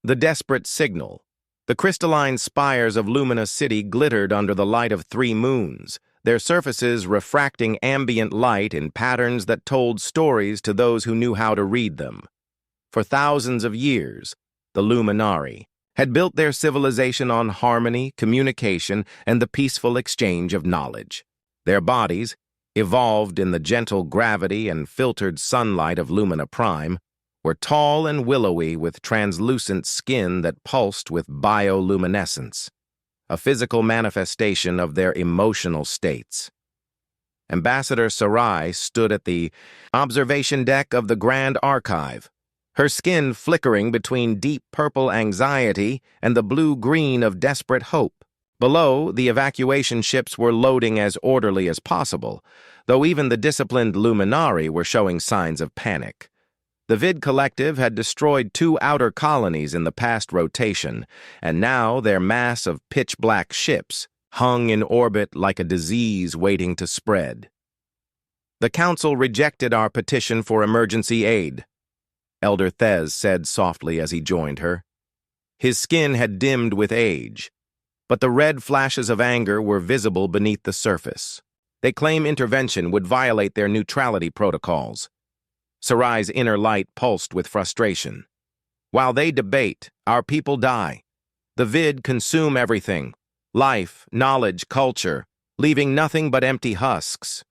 The desperate signal. The crystalline spires of Lumina City glittered under the light of 3 moons, their surfaces refracting ambient light in patterns that told stories to those who knew how to read them. For thousands of years, the Luminari had built their civilization on harmony, communication, and the peaceful exchange of knowledge. Their bodies, evolved in the gentle gravity and filtered sunlight of Lumina Prime, were tall and willowy with translucent skin that pulsed with bioluminescence, a physical manifestation of their emotional states. Ambassador Sarai stood at the observation deck of the Grand Archive, her skin flickering between deep purple anxiety and the blue-green of desperate hope. Below, the evacuation ships were loading as orderly as possible, though even the disciplined Luminari were showing signs of panic. The Vid Collective had destroyed 2 outer colonies in the past rotation, and now their mass of pitch-black ships hung in orbit like a disease waiting to spread. The Council rejected our petition for emergency aid, Elder Thez said softly as he joined her. His skin had dimmed with age, but the red flashes of anger were visible beneath the surface. They claim intervention would violate their neutrality protocols. Sarai's inner light pulsed with frustration. While they debate, our people die. The Vid consume everything: life, knowledge, culture, leaving nothing but empty husks.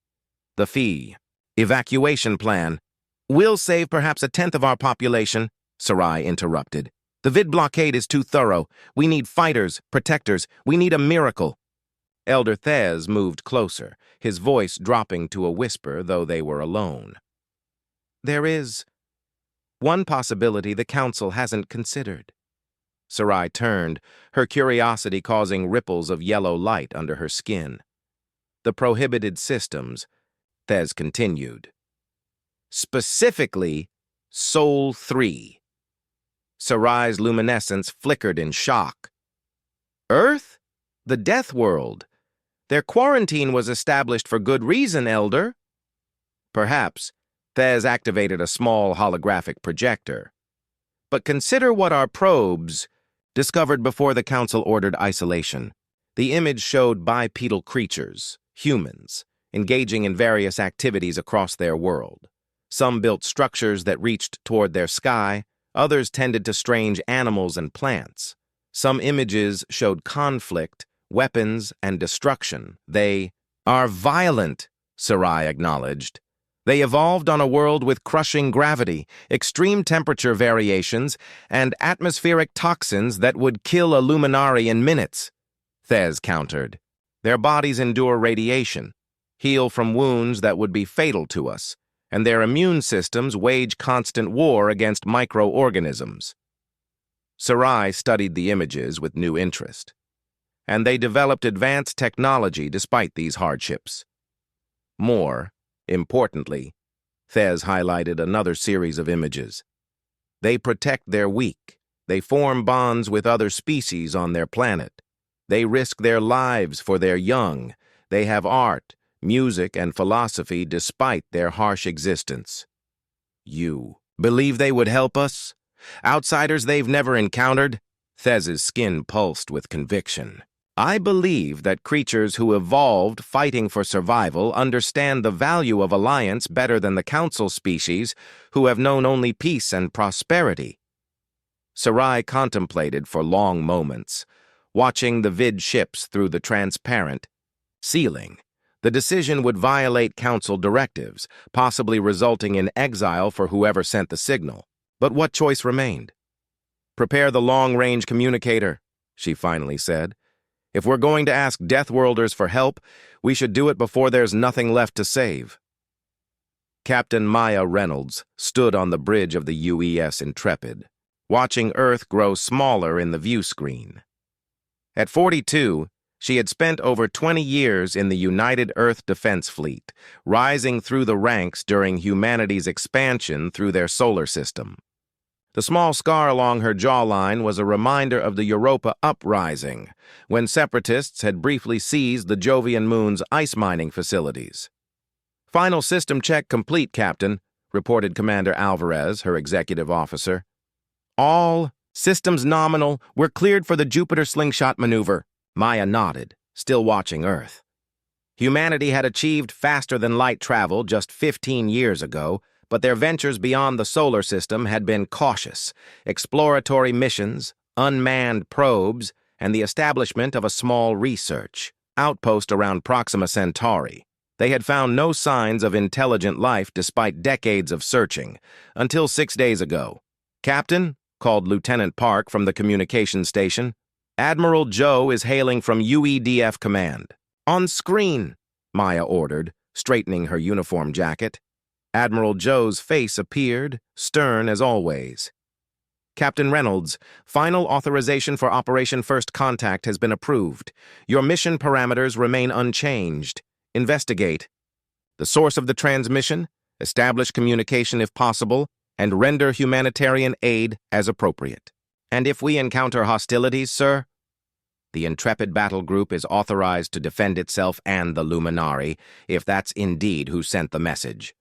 The fee, evacuation plan. We'll save perhaps 1/10 of our population, Sarai interrupted. The Vid blockade is too thorough. We need fighters, protectors. We need a miracle. Elder Thez moved closer, his voice dropping to a whisper, though they were alone. There is one possibility the Council hasn't considered. Sarai turned, her curiosity causing ripples of yellow light under her skin. The prohibited systems, Thez continued. Specifically, Sol 3. Sarai's luminescence flickered in shock. Earth? The Death World. Their quarantine was established for good reason, Elder. Perhaps. Thez activated a small holographic projector. But consider what our probes discovered before the Council ordered isolation. The image showed bipedal creatures, humans, engaging in various activities across their world. Some built structures that reached toward their sky, others tended to strange animals and plants. Some images showed conflict, weapons, and destruction. They are violent, Sarai acknowledged. They evolved on a world with crushing gravity, extreme temperature variations, and atmospheric toxins that would kill a Luminari in minutes, Thez countered. Their bodies endure radiation, heal from wounds that would be fatal to us, and their immune systems wage constant war against microorganisms. Sarai studied the images with new interest, and they developed advanced technology despite these hardships. More importantly, Thez highlighted another series of images. They protect their weak. They form bonds with other species on their planet. They risk their lives for their young. They have art, music, and philosophy despite their harsh existence. You believe they would help us? Outsiders they've never encountered? Thez's skin pulsed with conviction. I believe that creatures who evolved fighting for survival understand the value of alliance better than the Council species who have known only peace and prosperity. Sarai contemplated for long moments, watching the Vid ships through the transparent ceiling. The decision would violate Council directives, possibly resulting in exile for whoever sent the signal. But what choice remained? Prepare the long-range communicator, she finally said. If we're going to ask Deathworlders for help, we should do it before there's nothing left to save. Captain Maya Reynolds stood on the bridge of the UES Intrepid, watching Earth grow smaller in the view screen. At 42, she had spent over 20 years in the United Earth Defense Fleet, rising through the ranks during humanity's expansion through their solar system. The small scar along her jawline was a reminder of the Europa uprising, when separatists had briefly seized the Jovian Moon's ice mining facilities. Final system check complete, Captain, reported Commander Alvarez, her executive officer. All Systems nominal. We're cleared for the Jupiter slingshot maneuver. Maya nodded, still watching Earth. Humanity had achieved faster-than-light travel just 15 years ago, but their ventures beyond the solar system had been cautious. Exploratory missions, unmanned probes, and the establishment of a small research outpost around Proxima Centauri. They had found no signs of intelligent life despite decades of searching, until 6 days ago. "Captain," called Lieutenant Park from the communication station, "Admiral Joe is hailing from UEDF Command." "On screen," Maya ordered, straightening her uniform jacket. Admiral Joe's face appeared, stern as always. "Captain Reynolds, final authorization for Operation First Contact has been approved. Your mission parameters remain unchanged. Investigate the source of the transmission, establish communication if possible, and render humanitarian aid as appropriate." "And if we encounter hostilities, sir?" "The Intrepid Battle Group is authorized to defend itself and the Luminari, if that's indeed who sent the message.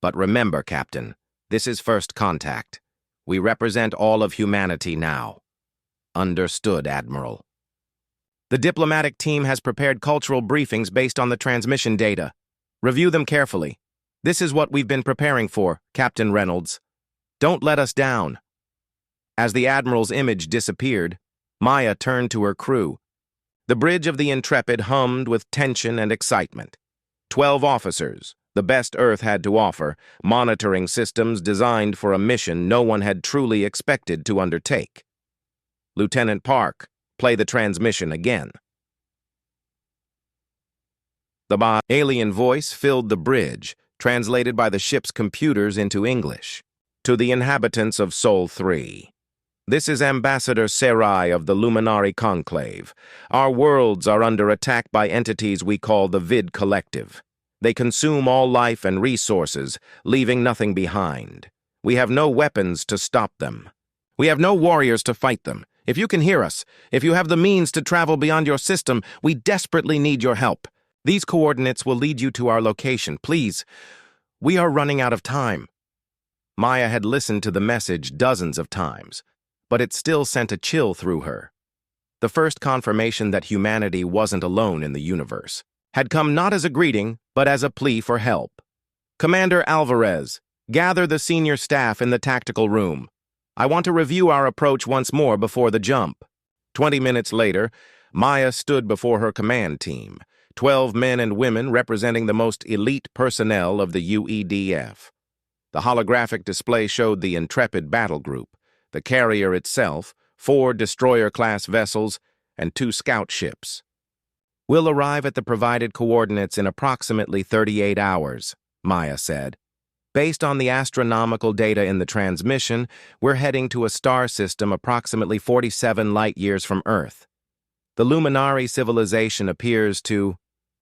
But remember, Captain, this is first contact. We represent all of humanity now." "Understood, Admiral." "The diplomatic team has prepared cultural briefings based on the transmission data. Review them carefully. This is what we've been preparing for, Captain Reynolds. Don't let us down." As the Admiral's image disappeared, Maya turned to her crew. The bridge of the Intrepid hummed with tension and excitement. 12 officers, the best Earth had to offer, monitoring systems designed for a mission no one had truly expected to undertake. "Lieutenant Park, play the transmission again." The alien voice filled the bridge, translated by the ship's computers into English. "To the inhabitants of Sol 3. This is Ambassador Sarai of the Luminari Conclave. Our worlds are under attack by entities we call the Vid Collective. They consume all life and resources, leaving nothing behind. We have no weapons to stop them. We have no warriors to fight them. If you can hear us, if you have the means to travel beyond your system, we desperately need your help. These coordinates will lead you to our location. Please, we are running out of time." Maya had listened to the message dozens of times, but it still sent a chill through her. The first confirmation that humanity wasn't alone in the universe had come not as a greeting, but as a plea for help. "Commander Alvarez, gather the senior staff in the tactical room. I want to review our approach once more before the jump." 20 minutes later, Maya stood before her command team, 12 men and women representing the most elite personnel of the UEDF. The holographic display showed the Intrepid Battle Group, the carrier itself, 4 destroyer-class vessels, and 2 scout ships. "We'll arrive at the provided coordinates in approximately 38 hours, Maya said. "Based on the astronomical data in the transmission, we're heading to a star system approximately 47 light-years from Earth. The Luminari civilization appears to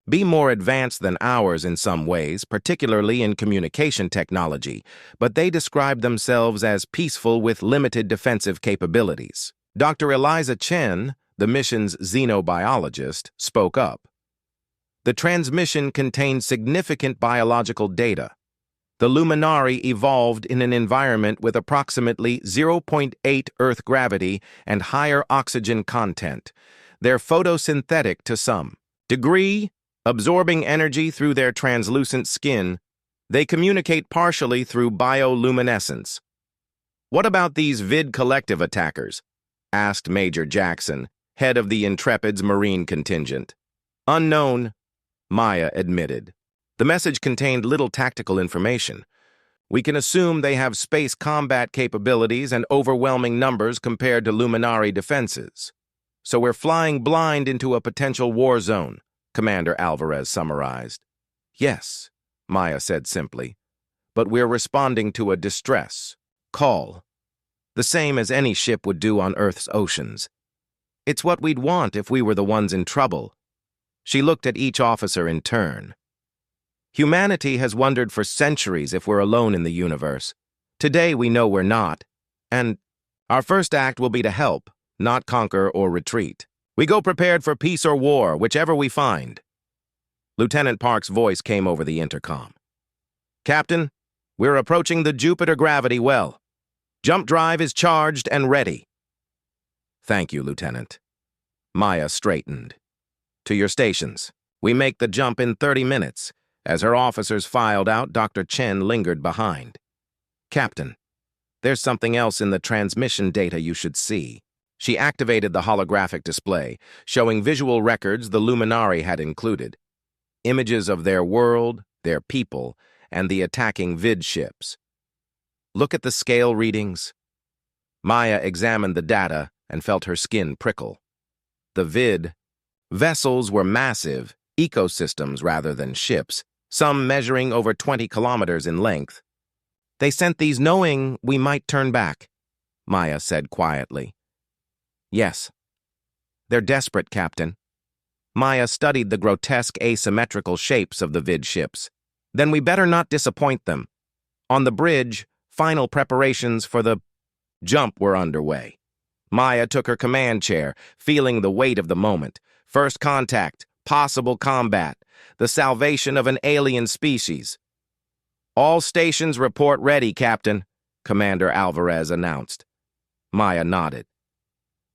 be more advanced than ours in some ways, particularly in communication technology, but they describe themselves as peaceful with limited defensive capabilities." Dr. Eliza Chen, the mission's xenobiologist, spoke up. "The transmission contained significant biological data. The Luminari evolved in an environment with approximately 0.8 Earth gravity and higher oxygen content. They're photosynthetic to some degree, absorbing energy through their translucent skin. They communicate partially through bioluminescence." "What about these Vid Collective attackers?" asked Major Jackson, head of the Intrepid's Marine contingent. "Unknown," Maya admitted. The message contained little tactical information. "We can assume they have space combat capabilities and overwhelming numbers compared to Luminari defenses. So we're flying blind into a potential war zone," Commander Alvarez summarized. "Yes," Maya said simply, "but we're responding to a distress call, the same as any ship would do on Earth's oceans. It's what we'd want if we were the ones in trouble." She looked at each officer in turn. "Humanity has wondered for centuries if we're alone in the universe. Today we know we're not, and our first act will be to help, not conquer or retreat. We go prepared for peace or war, whichever we find." Lieutenant Park's voice came over the intercom. "Captain, we're approaching the Jupiter gravity well. Jump drive is charged and ready. Thank you, Lieutenant. Maya straightened. To your stations. We make the jump in 30 minutes. As her officers filed out, Dr. Chen lingered behind. Captain, there's something else in the transmission data you should see. She activated the holographic display, showing visual records the Luminari had included. Images of their world, their people, and the attacking vid ships. Look at the scale readings. Maya examined the data and felt her skin prickle. The vid vessels were massive, ecosystems rather than ships, some measuring over 20 kilometers in length. They sent these knowing we might turn back, Maya said quietly. Yes. They're desperate, Captain. Maya studied the grotesque asymmetrical shapes of the vid ships. Then we better not disappoint them. On the bridge, final preparations for the jump were underway. Maya took her command chair, feeling the weight of the moment. First contact, possible combat, the salvation of an alien species. All stations report ready, Captain, Commander Alvarez announced. Maya nodded.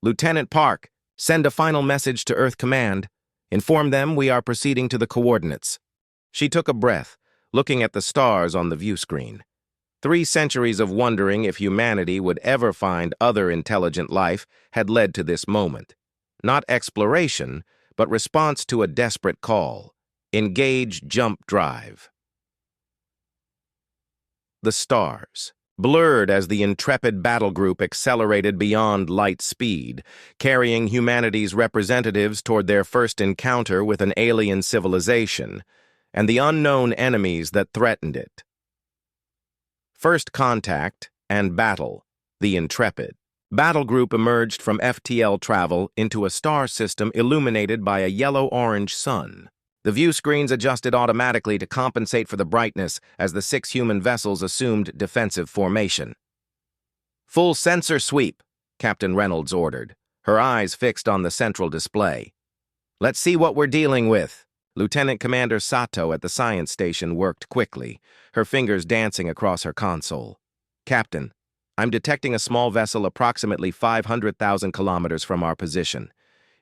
Lieutenant Park, send a final message to Earth Command. Inform them we are proceeding to the coordinates. She took a breath, looking at the stars on the view screen. 3 centuries of wondering if humanity would ever find other intelligent life had led to this moment. Not exploration, but response to a desperate call. Engage jump drive. The stars, blurred as the intrepid battle group accelerated beyond light speed, carrying humanity's representatives toward their first encounter with an alien civilization and the unknown enemies that threatened it. First contact and battle, the intrepid. Battle group emerged from FTL travel into a star system illuminated by a yellow-orange sun. The view screens adjusted automatically to compensate for the brightness as the 6 human vessels assumed defensive formation. Full sensor sweep, Captain Reynolds ordered, her eyes fixed on the central display. Let's see what we're dealing with. Lieutenant Commander Sato at the science station worked quickly, her fingers dancing across her console. Captain, I'm detecting a small vessel approximately 500,000 kilometers from our position.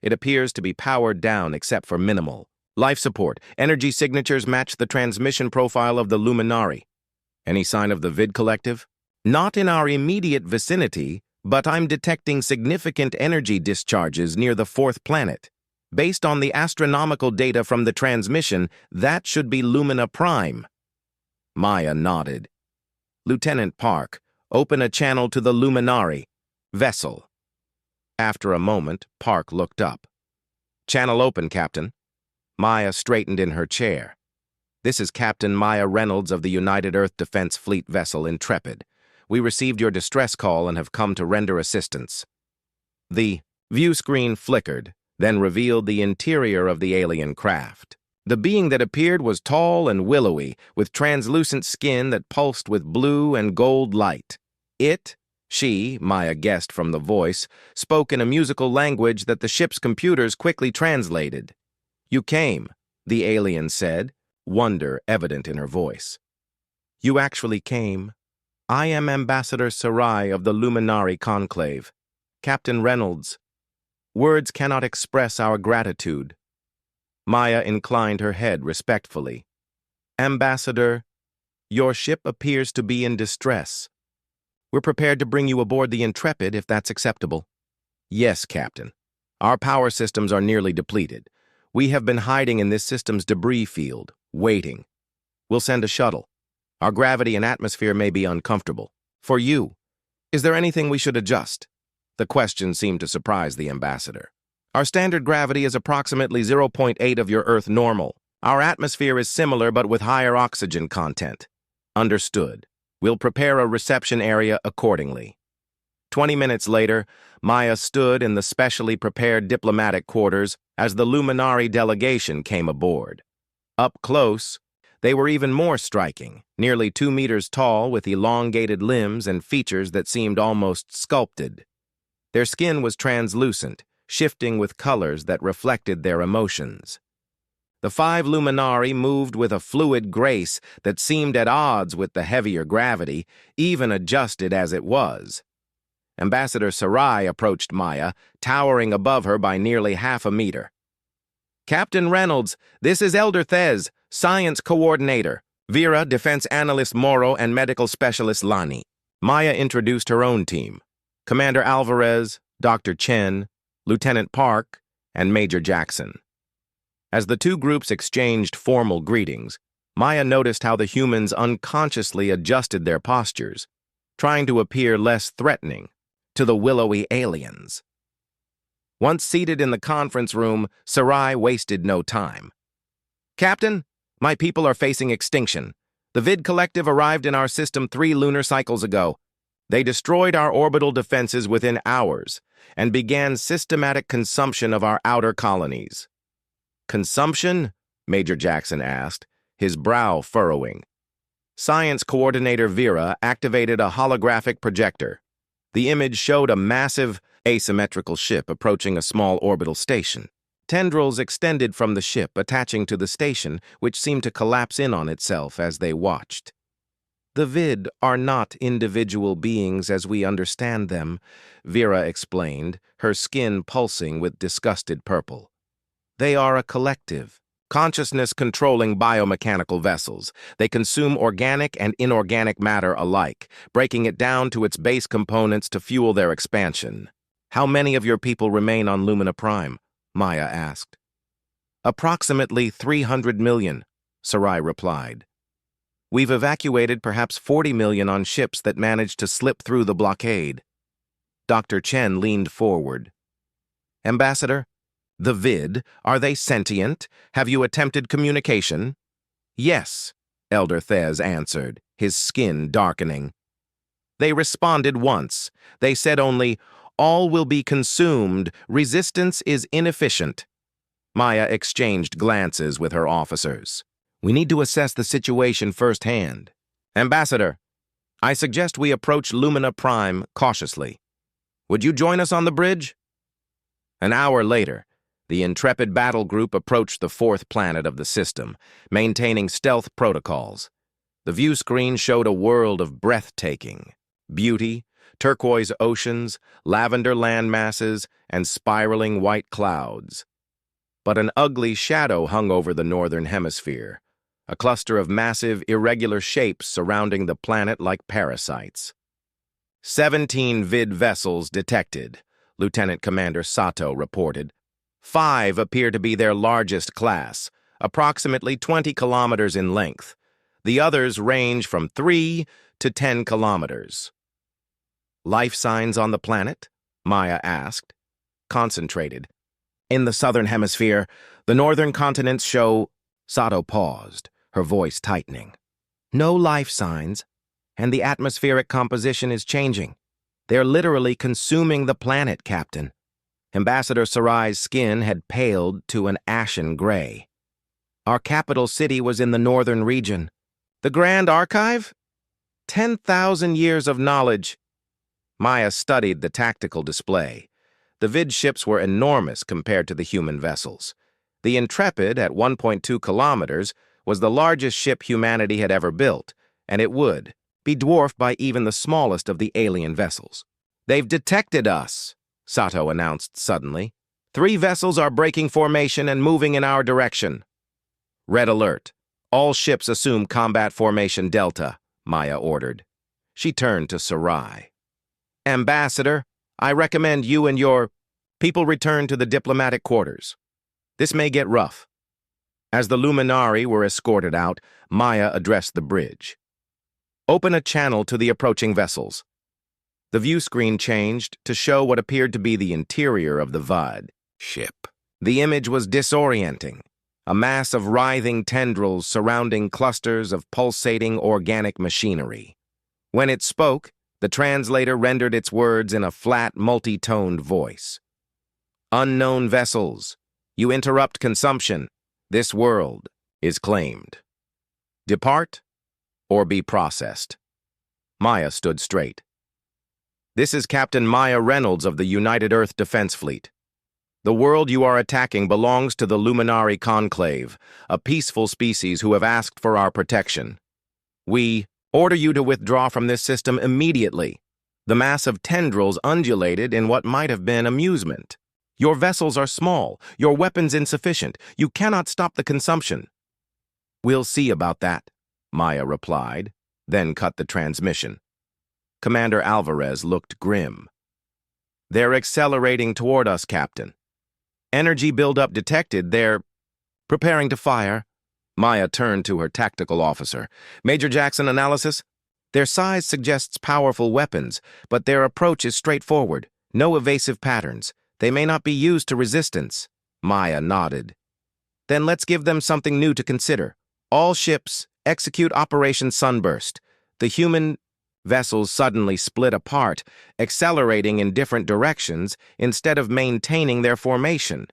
It appears to be powered down except for minimal. Life support. Energy signatures match the transmission profile of the Luminari. Any sign of the Vid Collective? Not in our immediate vicinity, but I'm detecting significant energy discharges near the 4th planet. Based on the astronomical data from the transmission, that should be Lumina Prime. Maya nodded. Lieutenant Park, open a channel to the Luminari vessel. After a moment, Park looked up. Channel open, Captain. Maya straightened in her chair. This is Captain Maya Reynolds of the United Earth Defense Fleet vessel Intrepid. We received your distress call and have come to render assistance. The view screen flickered, then revealed the interior of the alien craft. The being that appeared was tall and willowy, with translucent skin that pulsed with blue and gold light. She, Maya guessed from the voice, spoke in a musical language that the ship's computers quickly translated. You came, the alien said, wonder evident in her voice. You actually came. I am Ambassador Sarai of the Luminari Conclave. Captain Reynolds. Words cannot express our gratitude. Maya inclined her head respectfully. Ambassador, your ship appears to be in distress. We're prepared to bring you aboard the Intrepid if that's acceptable. Yes, Captain. Our power systems are nearly depleted. We have been hiding in this system's debris field, waiting. We'll send a shuttle. Our gravity and atmosphere may be uncomfortable. For you, is there anything we should adjust? The question seemed to surprise the ambassador. Our standard gravity is approximately 0.8 of your Earth normal. Our atmosphere is similar but with higher oxygen content. Understood. We'll prepare a reception area accordingly. 20 minutes later, Maya stood in the specially prepared diplomatic quarters as the Luminari delegation came aboard. Up close, they were even more striking, nearly 2 meters tall with elongated limbs and features that seemed almost sculpted. Their skin was translucent, shifting with colors that reflected their emotions. The 5 Luminari moved with a fluid grace that seemed at odds with the heavier gravity, even adjusted as it was. Ambassador Sarai approached Maya, towering above her by nearly half a meter. "Captain Reynolds, this is Elder Thez, Science Coordinator. Vera, Defense Analyst Moro, and Medical Specialist Lani." Maya introduced her own team: Commander Alvarez, Dr. Chen, Lieutenant Park, and Major Jackson. As the two groups exchanged formal greetings, Maya noticed how the humans unconsciously adjusted their postures, trying to appear less threatening to the willowy aliens. Once seated in the conference room, Sarai wasted no time. "Captain, my people are facing extinction. The Vid Collective arrived in our system 3 lunar cycles ago. They destroyed our orbital defenses within hours and began systematic consumption of our outer colonies." "Consumption?" Major Jackson asked, his brow furrowing. Science Coordinator Vera activated a holographic projector. The image showed a massive, asymmetrical ship approaching a small orbital station. Tendrils extended from the ship, attaching to the station, which seemed to collapse in on itself as they watched. "The Vid are not individual beings as we understand them," Vera explained, her skin pulsing with disgusted purple. "They are a collective, consciousness-controlling biomechanical vessels. They consume organic and inorganic matter alike, breaking it down to its base components to fuel their expansion." "How many of your people remain on Lumina Prime?" Maya asked. "Approximately 300 million, Sarai replied. "We've evacuated perhaps 40 million on ships that managed to slip through the blockade." Dr. Chen leaned forward. "Ambassador, the Vid, are they sentient? Have you attempted communication?" "Yes," Elder Thez answered, his skin darkening. "They responded once. They said only, 'All will be consumed. Resistance is inefficient.'" Maya exchanged glances with her officers. "We need to assess the situation firsthand. Ambassador, I suggest we approach Lumina Prime cautiously. Would you join us on the bridge?" An hour later, the intrepid battle group approached the 4th planet of the system, maintaining stealth protocols. The view screen showed a world of breathtaking beauty, turquoise oceans, lavender land masses, and spiraling white clouds. But an ugly shadow hung over the northern hemisphere, a cluster of massive, irregular shapes surrounding the planet like parasites. 17 Vid vessels detected, Lieutenant Commander Sato reported. 5 appear to be their largest class, approximately 20 kilometers in length. The others range from 3 to 10 kilometers. "Life signs on the planet?" Maya asked. "Concentrated. In the southern hemisphere, the northern continents show—" Sato paused, her voice tightening. "No life signs, and the atmospheric composition is changing. They're literally consuming the planet, Captain." Ambassador Sarai's skin had paled to an ashen gray. "Our capital city was in the northern region. The Grand Archive? 10,000 years of knowledge." Maya studied the tactical display. The Vid ships were enormous compared to the human vessels. The Intrepid, at 1.2 kilometers, was the largest ship humanity had ever built, and it would be dwarfed by even the smallest of the alien vessels. "They've detected us," Sato announced suddenly. 3 vessels are breaking formation and moving in our direction." "Red alert. All ships assume combat formation Delta," Maya ordered. She turned to Sarai. "Ambassador, I recommend you and your people return to the diplomatic quarters. This may get rough." As the Luminari were escorted out, Maya addressed the bridge. "Open a channel to the approaching vessels." The view screen changed to show what appeared to be the interior of the Vad ship. The image was disorienting, a mass of writhing tendrils surrounding clusters of pulsating organic machinery. When it spoke, the translator rendered its words in a flat, multi-toned voice. "Unknown vessels, you interrupt consumption. This world is claimed. Depart or be processed." Maya stood straight. "This is Captain Maya Reynolds of the United Earth Defense Fleet. The world you are attacking belongs to the Luminari Conclave, a peaceful species who have asked for our protection. We order you to withdraw from this system immediately." The mass of tendrils undulated in what might have been amusement. Your vessels are small, your weapons insufficient. You cannot stop the consumption. We'll see about that, Maya replied, then cut the transmission. Commander Alvarez looked grim. They're accelerating toward us, Captain. Energy buildup detected. They're preparing to fire. Maya turned to her tactical officer. Major Jackson, analysis? Their size suggests powerful weapons, but their approach is straightforward. No evasive patterns. They may not be used to resistance. Maya nodded. Then let's give them something new to consider. All ships, execute Operation Sunburst. The human vessels suddenly split apart, accelerating in different directions instead of maintaining their formation.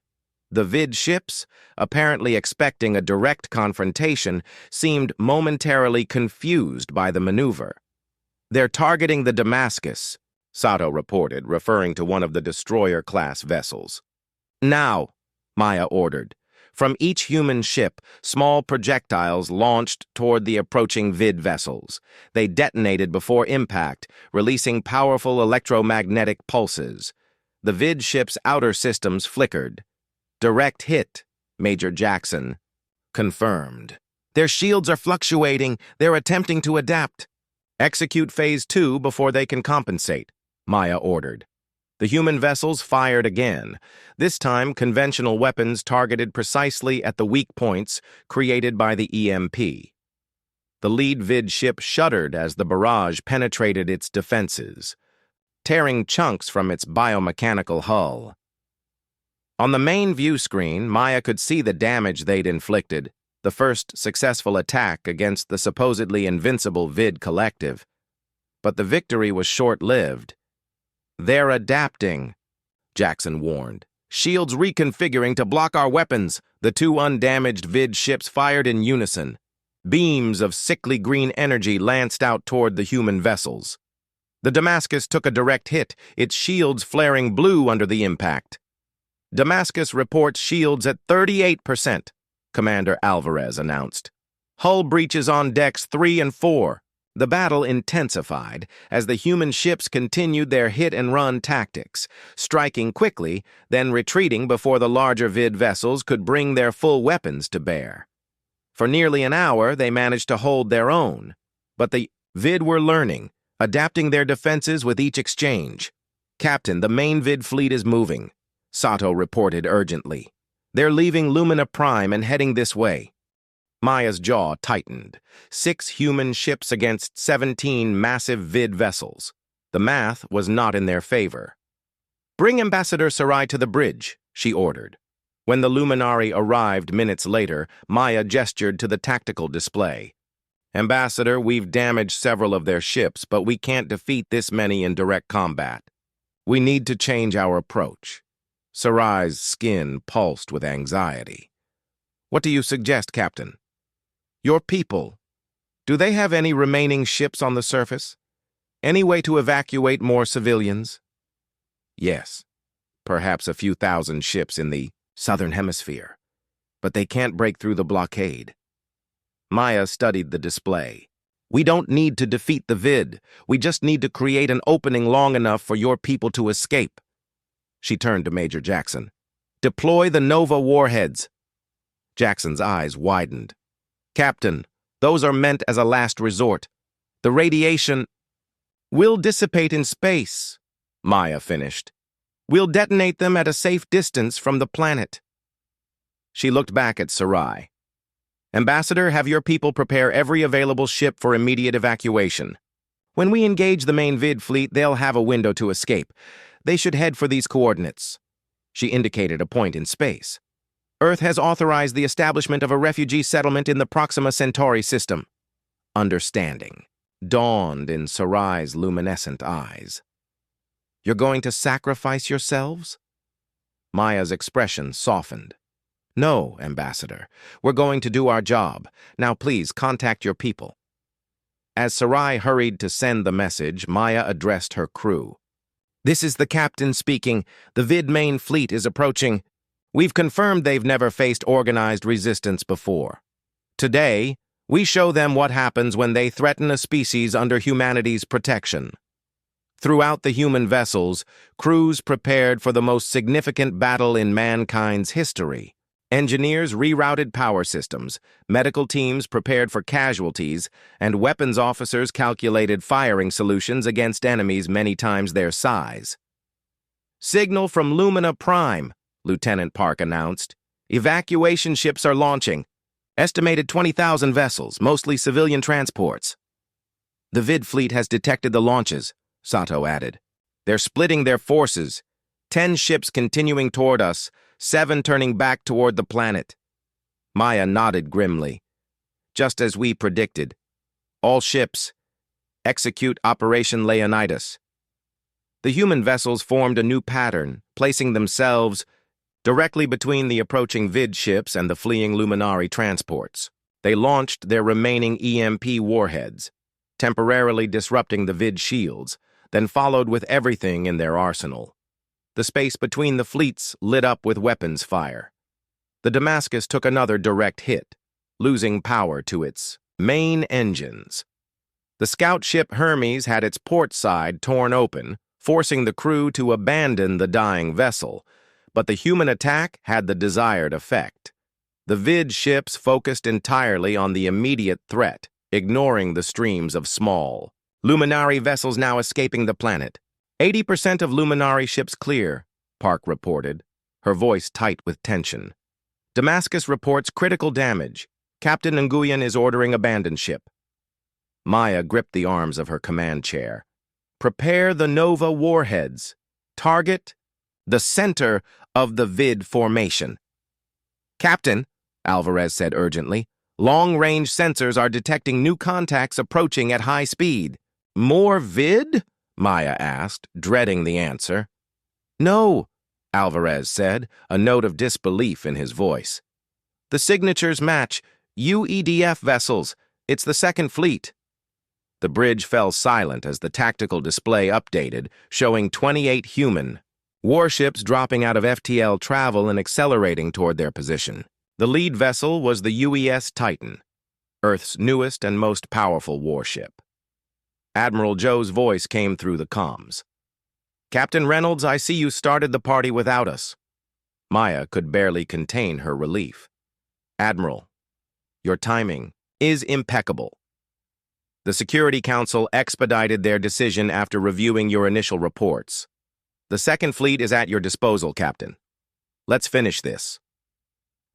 The vid ships, apparently expecting a direct confrontation, seemed momentarily confused by the maneuver. They're targeting the Damascus, Sato reported, referring to one of the destroyer-class vessels. Now, Maya ordered. From each human ship, small projectiles launched toward the approaching vid vessels. They detonated before impact, releasing powerful electromagnetic pulses. The vid ship's outer systems flickered. Direct hit, Major Jackson confirmed. Their shields are fluctuating. They're attempting to adapt. Execute Phase 2 before they can compensate, Maya ordered. The human vessels fired again. This time, conventional weapons targeted precisely at the weak points created by the EMP. The lead vid ship shuddered as the barrage penetrated its defenses, tearing chunks from its biomechanical hull. On the main view screen, Maya could see the damage they'd inflicted, the first successful attack against the supposedly invincible vid collective. But the victory was short-lived. They're adapting, Jackson warned. Shields reconfiguring to block our weapons. The two undamaged vid ships fired in unison. Beams of sickly green energy lanced out toward the human vessels. The Damascus took a direct hit, its shields flaring blue under the impact. Damascus reports shields at 38%, Commander Alvarez announced. Hull breaches on decks 3 and 4. The battle intensified as the human ships continued their hit-and-run tactics, striking quickly, then retreating before the larger vid vessels could bring their full weapons to bear. For nearly an hour, they managed to hold their own, but the vid were learning, adapting their defenses with each exchange. Captain, the main vid fleet is moving, Sato reported urgently. They're leaving Lumina Prime and heading this way. Maya's jaw tightened. 6 human ships against 17 massive vid vessels. The math was not in their favor. Bring Ambassador Sarai to the bridge, she ordered. When the Luminari arrived minutes later, Maya gestured to the tactical display. Ambassador, we've damaged several of their ships, but we can't defeat this many in direct combat. We need to change our approach. Sarai's skin pulsed with anxiety. What do you suggest, Captain? Your people, do they have any remaining ships on the surface? Any way to evacuate more civilians? Yes, perhaps a few thousand ships in the southern hemisphere, but they can't break through the blockade. Maya studied the display. We don't need to defeat the vid. We just need to create an opening long enough for your people to escape. She turned to Major Jackson. Deploy the Nova warheads. Jackson's eyes widened. Captain, those are meant as a last resort. The radiation will dissipate in space, Maya finished. We'll detonate them at a safe distance from the planet. She looked back at Sarai. Ambassador, have your people prepare every available ship for immediate evacuation. When we engage the main vid fleet, they'll have a window to escape. They should head for these coordinates. She indicated a point in space. Earth has authorized the establishment of a refugee settlement in the Proxima Centauri system. Understanding dawned in Sarai's luminescent eyes. You're going to sacrifice yourselves? Maya's expression softened. No, Ambassador. We're going to do our job. Now please contact your people. As Sarai hurried to send the message, Maya addressed her crew. This is the captain speaking. The vid main fleet is approaching. We've confirmed they've never faced organized resistance before. Today, we show them what happens when they threaten a species under humanity's protection. Throughout the human vessels, crews prepared for the most significant battle in mankind's history. Engineers rerouted power systems, medical teams prepared for casualties, and weapons officers calculated firing solutions against enemies many times their size. "Signal from Lumina Prime," Lieutenant Park announced. "Evacuation ships are launching. Estimated 20,000 vessels, mostly civilian transports." "The Vid fleet has detected the launches," Sato added. "They're splitting their forces. 10 ships continuing toward us, 7 turning back toward the planet." Maya nodded grimly. "Just as we predicted. All ships, execute Operation Leonidas." The human vessels formed a new pattern, placing themselves directly between the approaching Vid ships and the fleeing Luminari transports. They launched their remaining EMP warheads, temporarily disrupting the Vid shields, then followed with everything in their arsenal. The space between the fleets lit up with weapons fire. The Damascus took another direct hit, losing power to its main engines. The scout ship Hermes had its port side torn open, forcing the crew to abandon the dying vessel, but the human attack had the desired effect. The Vid ships focused entirely on the immediate threat, ignoring the streams of small Luminari vessels now escaping the planet. 80% of Luminari ships clear, Park reported, her voice tight with tension. Damascus reports critical damage. Captain Nguyen is ordering abandoned ship. Maya gripped the arms of her command chair. "Prepare the Nova warheads. Target the center of the Vid formation." "Captain," Alvarez said urgently, "long-range sensors are detecting new contacts approaching at high speed." "More Vid?" Maya asked, dreading the answer. "No," Alvarez said, a note of disbelief in his voice. "The signatures match. UEDF vessels. It's the Second Fleet." The bridge fell silent as the tactical display updated, showing 28 human warships dropping out of FTL travel and accelerating toward their position. The lead vessel was the UES Titan, Earth's newest and most powerful warship. Admiral Joe's voice came through the comms. "Captain Reynolds, I see you started the party without us." Maya could barely contain her relief. "Admiral, your timing is impeccable. The Security Council expedited their decision after reviewing your initial reports. The Second Fleet is at your disposal, Captain. Let's finish this."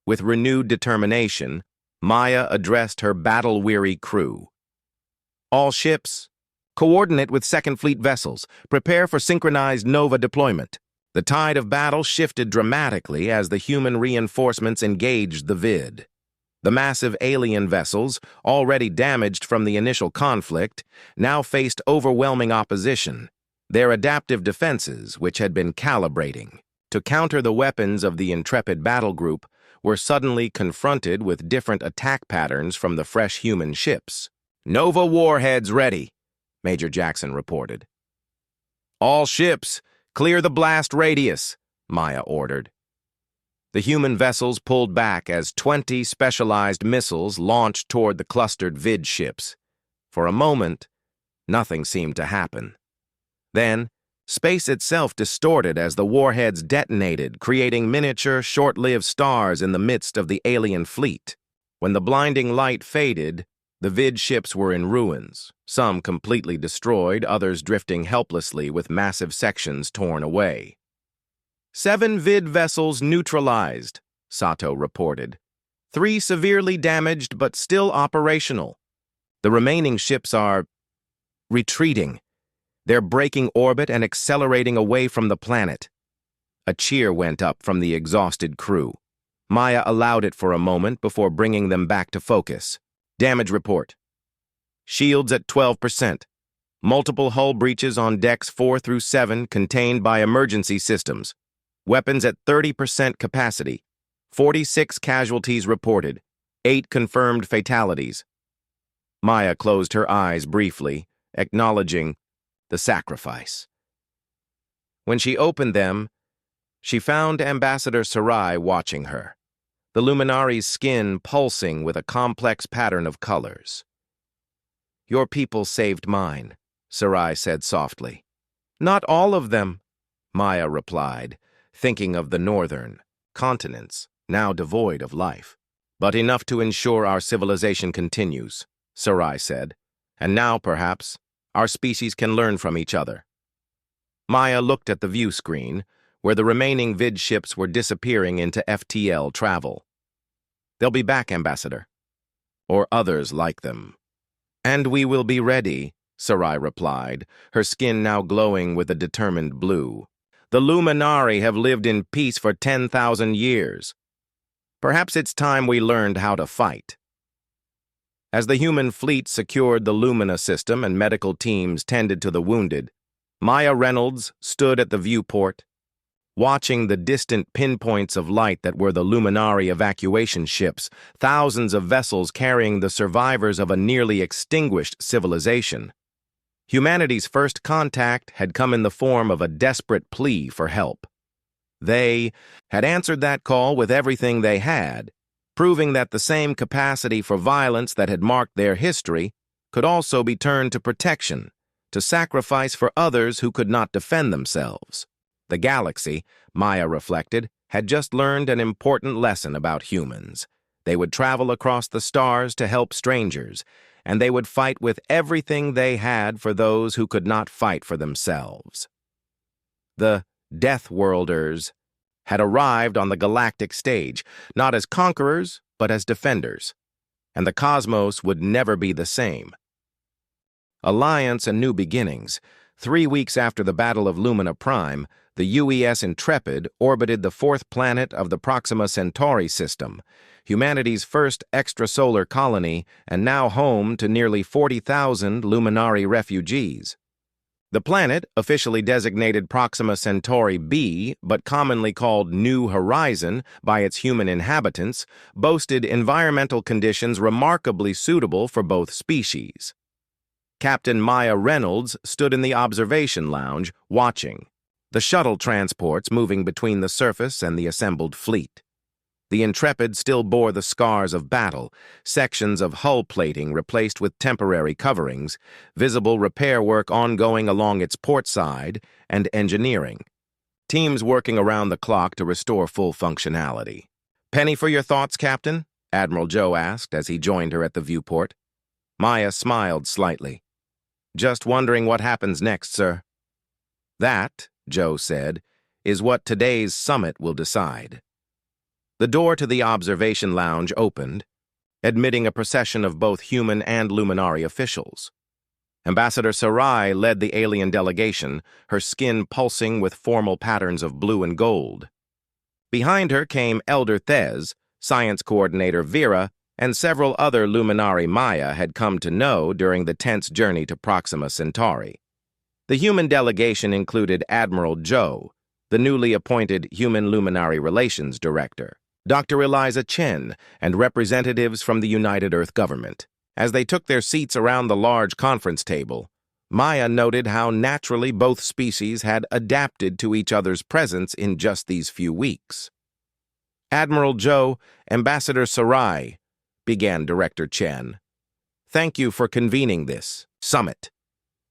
With renewed determination, Maya addressed her battle-weary crew. "All ships, coordinate with Second Fleet vessels. Prepare for synchronized Nova deployment." The tide of battle shifted dramatically as the human reinforcements engaged the Vid. The massive alien vessels, already damaged from the initial conflict, now faced overwhelming opposition. Their adaptive defenses, which had been calibrating to counter the weapons of the intrepid battle group, were suddenly confronted with different attack patterns from the fresh human ships. "Nova warheads ready," Major Jackson reported. "All ships, clear the blast radius," Maya ordered. The human vessels pulled back as 20 specialized missiles launched toward the clustered Vid ships. For a moment, nothing seemed to happen. Then, space itself distorted as the warheads detonated, creating miniature, short-lived stars in the midst of the alien fleet. When the blinding light faded, the Vid ships were in ruins, some completely destroyed, others drifting helplessly with massive sections torn away. 7 Vid vessels neutralized, Sato reported. 3 severely damaged but still operational. The remaining ships are retreating. They're breaking orbit and accelerating away from the planet. A cheer went up from the exhausted crew. Maya allowed it for a moment before bringing them back to focus. Damage report. Shields at 12%. Multiple hull breaches on decks 4 through 7 contained by emergency systems. Weapons at 30% capacity. 46 casualties reported. 8 confirmed fatalities. Maya closed her eyes briefly, acknowledging the sacrifice. When she opened them, she found Ambassador Sarai watching her, the Luminari's skin pulsing with a complex pattern of colors. "Your people saved mine," Sarai said softly. Not all of them, Maya replied, thinking of the northern continents, now devoid of life. But enough to ensure our civilization continues, Sarai said. And now, perhaps, our species can learn from each other. Maya looked at the view screen, where the remaining vid ships were disappearing into FTL travel. They'll be back, Ambassador. Or others like them. And we will be ready, Sarai replied, her skin now glowing with a determined blue. The Luminari have lived in peace for 10,000 years. Perhaps it's time we learned how to fight. As the human fleet secured the Lumina system and medical teams tended to the wounded, Maya Reynolds stood at the viewport, watching the distant pinpoints of light that were the Luminari evacuation ships, thousands of vessels carrying the survivors of a nearly extinguished civilization. Humanity's first contact had come in the form of a desperate plea for help. They had answered that call with everything they had, proving that the same capacity for violence that had marked their history could also be turned to protection, to sacrifice for others who could not defend themselves. The galaxy, Maya reflected, had just learned an important lesson about humans. They would travel across the stars to help strangers, and they would fight with everything they had for those who could not fight for themselves. The Deathworlders had arrived on the galactic stage, not as conquerors, but as defenders, and the cosmos would never be the same. Alliance and New Beginnings. 3 weeks after the Battle of Lumina Prime, the UES Intrepid orbited the fourth planet of the Proxima Centauri system, humanity's first extrasolar colony and now home to nearly 40,000 Luminari refugees. The planet, officially designated Proxima Centauri b, but commonly called New Horizon by its human inhabitants, boasted environmental conditions remarkably suitable for both species. Captain Maya Reynolds stood in the observation lounge, watching the shuttle transports moving between the surface and the assembled fleet. The Intrepid still bore the scars of battle, sections of hull plating replaced with temporary coverings, visible repair work ongoing along its port side, and engineering. Teams working around the clock to restore full functionality. "Penny for your thoughts, Captain?" Admiral Joe asked as he joined her at the viewport. Maya smiled slightly. "Just wondering what happens next, sir." "That," Joe said, "is what today's summit will decide." The door to the observation lounge opened, admitting a procession of both human and Luminari officials. Ambassador Sarai led the alien delegation, her skin pulsing with formal patterns of blue and gold. Behind her came Elder Thez, science coordinator Vera, and several other Luminari Maya had come to know during the tense journey to Proxima Centauri. The human delegation included Admiral Joe, the newly appointed Human Luminari Relations Director, Dr. Eliza Chen, and representatives from the United Earth government. As they took their seats around the large conference table, Maya noted how naturally both species had adapted to each other's presence in just these few weeks. "Admiral Joe, Ambassador Sarai," began Director Chen. "Thank you for convening this summit.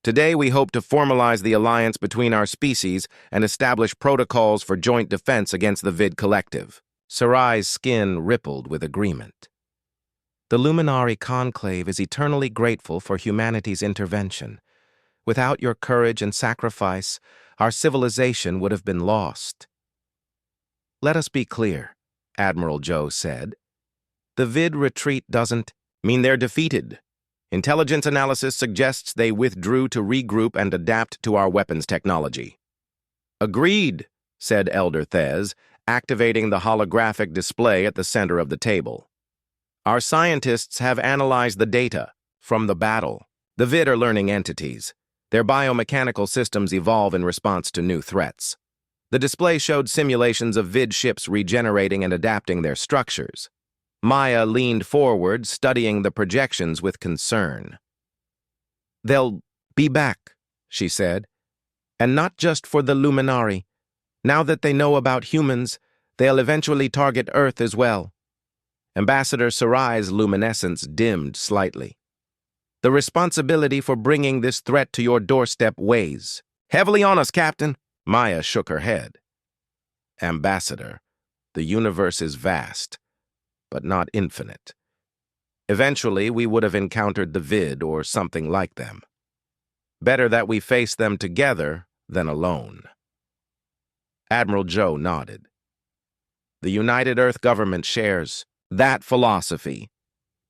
Today we hope to formalize the alliance between our species and establish protocols for joint defense against the Vid Collective." Sarai's skin rippled with agreement. "The Luminari Conclave is eternally grateful for humanity's intervention. Without your courage and sacrifice, our civilization would have been lost." "Let us be clear," Admiral Joe said. "The Vid retreat doesn't mean they're defeated. Intelligence analysis suggests they withdrew to regroup and adapt to our weapons technology." "Agreed," said Elder Thez, activating the holographic display at the center of the table. "Our scientists have analyzed the data from the battle. The Vid are learning entities. Their biomechanical systems evolve in response to new threats. The display showed simulations of Vid ships regenerating and adapting their structures. Maya leaned forward, studying the projections with concern. "They'll be back," she said. "And not just for the Luminari. Now that they know about humans, they'll eventually target Earth as well." Ambassador Sarai's luminescence dimmed slightly. "The responsibility for bringing this threat to your doorstep weighs," Heavily on us, Captain. Maya shook her head. Ambassador, the universe is vast, but not infinite. Eventually, we would have encountered the Vid or something like them. Better that we face them together than alone. Admiral Joe nodded. The United Earth government shares that philosophy.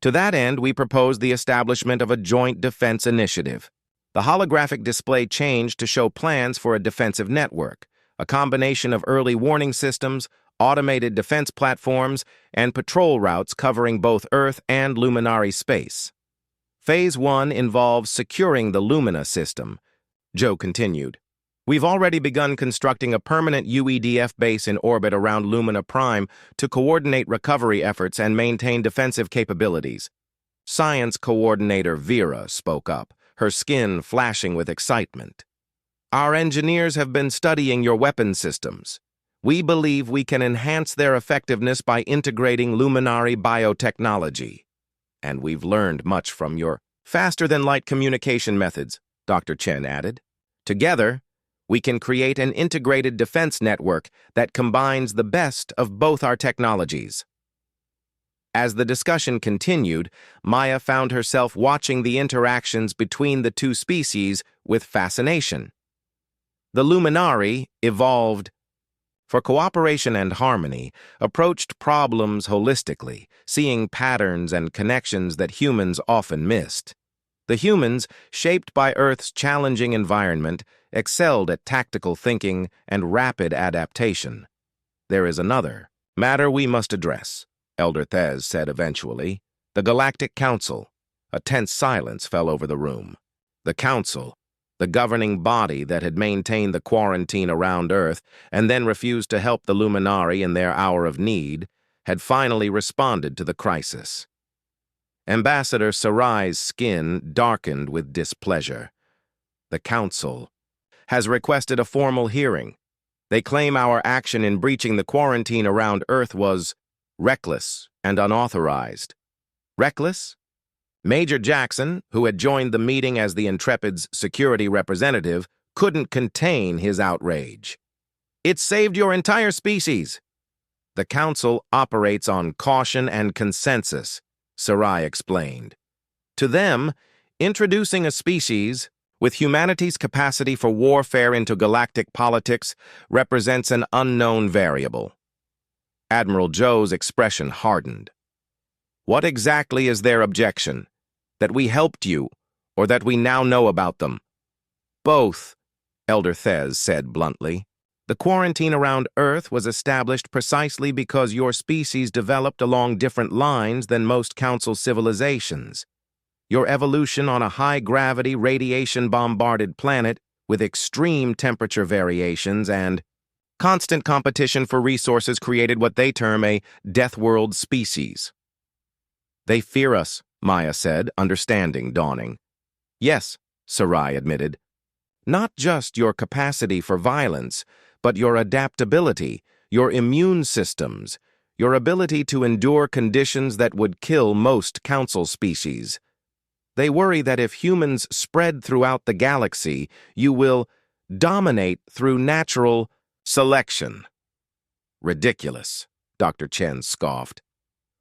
To that end, we propose the establishment of a joint defense initiative. The holographic display changed to show plans for a defensive network, a combination of early warning systems, automated defense platforms, and patrol routes covering both Earth and Luminary space. Phase 1 involves securing the Lumina system. Joe continued. We've already begun constructing a permanent UEDF base in orbit around Lumina Prime to coordinate recovery efforts and maintain defensive capabilities. Science Coordinator Vera spoke up, her skin flashing with excitement. Our engineers have been studying your weapon systems. We believe we can enhance their effectiveness by integrating Luminary biotechnology. And we've learned much from your faster-than-light communication methods, Dr. Chen added. Together, we can create an integrated defense network that combines the best of both our technologies. As the discussion continued, Maya found herself watching the interactions between the two species with fascination. The Luminary evolved for cooperation and harmony, approached problems holistically, seeing patterns and connections that humans often missed. The humans, shaped by Earth's challenging environment, excelled at tactical thinking and rapid adaptation. There is another matter we must address, Elder Thez said eventually. The Galactic Council. A tense silence fell over the room. The Council, the governing body that had maintained the quarantine around Earth and then refused to help the Luminary in their hour of need, had finally responded to the crisis. Ambassador Sarai's skin darkened with displeasure. The Council has requested a formal hearing. They claim our action in breaching the quarantine around Earth was reckless and unauthorized. Reckless? Major Jackson, who had joined the meeting as the Intrepid's security representative, couldn't contain his outrage. It saved your entire species. The Council operates on caution and consensus, Sarai explained. To them, introducing a species with humanity's capacity for warfare into galactic politics represents an unknown variable. Admiral Joe's expression hardened. What exactly is their objection? That we helped you, or that we now know about them? Both, Elder Thez said bluntly. The quarantine around Earth was established precisely because your species developed along different lines than most Council civilizations. Your evolution on a high-gravity, radiation-bombarded planet with extreme temperature variations and constant competition for resources created what they term a Deathworld species. They fear us, Maya said, understanding dawning. Yes, Sarai admitted. Not just your capacity for violence, but your adaptability, your immune systems, your ability to endure conditions that would kill most Council species. They worry that if humans spread throughout the galaxy, you will dominate through natural selection. Ridiculous, Dr. Chen scoffed.